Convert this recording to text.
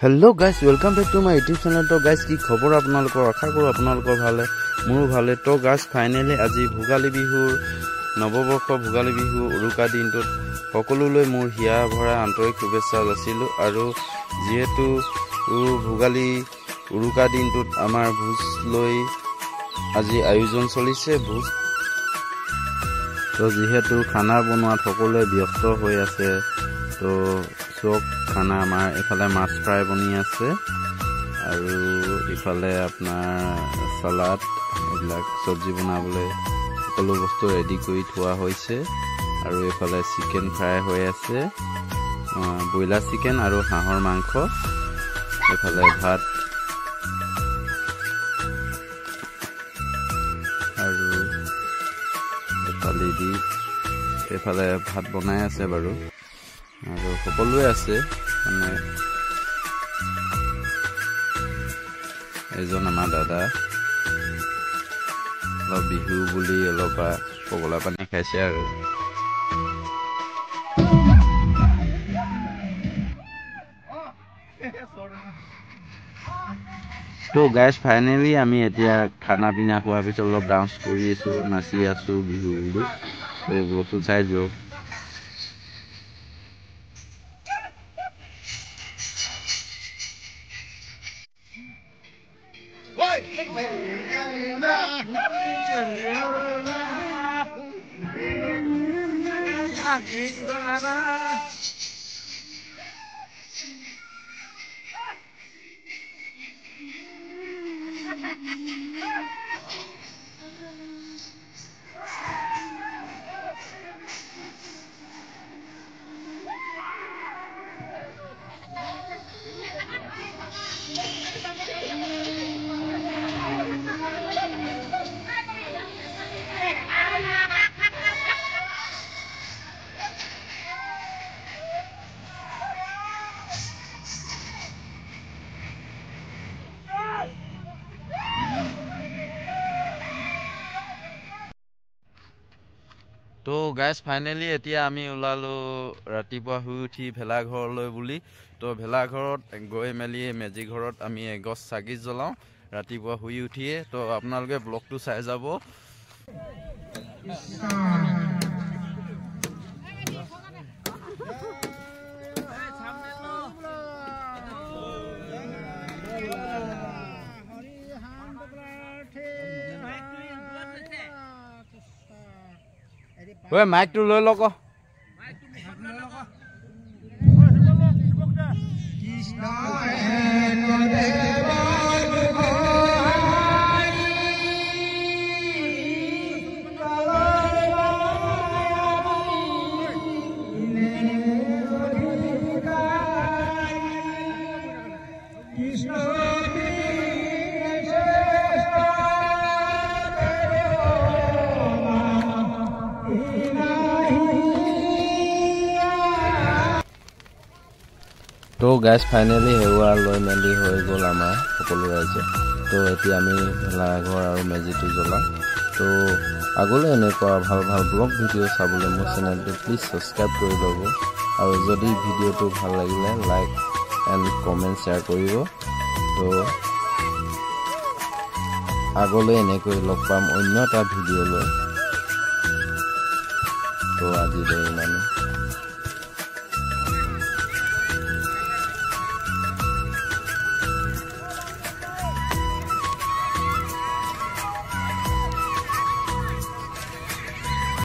Hello guys welcome back to my YouTube channel. तो guys की खबर आपनालोকৰ आशा करो आपनालोকৰ ভালে মোৰো ভালে। তো গাইস ফাইনালি আজি ভোগালী বিহুৰ নৱবৰ্ষ ভোগালী বিহু উৰুকা দিনটোত সকলোলৈ মোৰ হিয়া ভৰা আন্তৰিক শুভেচ্ছা যাচিলোঁ। আৰু যেহেতু ভোগালী উৰুকা দিনটোত আমাৰ ভোজ লৈ আজি আয়োজন চলিছে ভোজ। তো যেহেতু খানা বনোৱাত সকলোৱে ব্যস্ত হৈ আছে, তো চব খানা আমাৰ এফালে মাছ ফ্ৰাই বনি আছে আৰু ইফালে আপোনাৰ সালাড এইবিলাক চব্জি বনাবলৈ সকলো বস্তু ৰেডি কৰি থোৱা হৈছে। আৰু এফালে চিকেন ফ্ৰাই হৈ আছে, ব্ৰইলাৰ চিকেন আৰু হাঁহৰ মাংস, এফালে ভাত আৰু এফালে ভাত বনাই আছে বাৰু। আৰু সকলোৱে আছে, মানে এজন আমাৰ দাদা অলপ বিহু বুলি অলপ পগলা পানী খাইছে আৰু। তো গাইজ ফাইনেলি আমি এতিয়া খানা পিনা খোৱাৰ পিছত অলপ ডান্স কৰি আছোঁ, নাচি আছোঁ বিহু বুলি। এই বস্তু চাই যাওক। তো গাইজ ফাইনেলি এতিয়া আমি ওলালোঁ ৰাতিপুৱা শুই উঠি ভেলাঘৰলৈ বুলি। তো ভেলাঘৰত গৈ মেলি মেজি ঘৰত আমি এগছ চাকি জ্বলাওঁ ৰাতিপুৱা শুই উঠিয়ে। তো আপোনালোকে ব্লগটো চাই যাব। ঐ মাইকটো লৈ লওক। তো গাইজ ফাইনেলি সেৱা লৈ মেলি হৈ গ'ল আমাৰ সকলো ৰাইজে। তো এতিয়া আমি ভেলাঘৰ আৰু মেজিটো জ্বলাওঁ। তো আগলৈ এনেকুৱা ভাল ভাল ব্লগ ভিডিঅ' চাবলৈ মোৰ চেনেলটো প্লিজ ছাবস্ক্ৰাইব কৰি ল'ব। আৰু যদি ভিডিঅ'টো ভাল লাগিলে লাইক এণ্ড কমেণ্ট শ্বেয়াৰ কৰিব। তো আগলৈ এনেকৈ লগ পাম অন্য এটা ভিডিঅ' লৈ। তো আজিলৈ ইমানেই।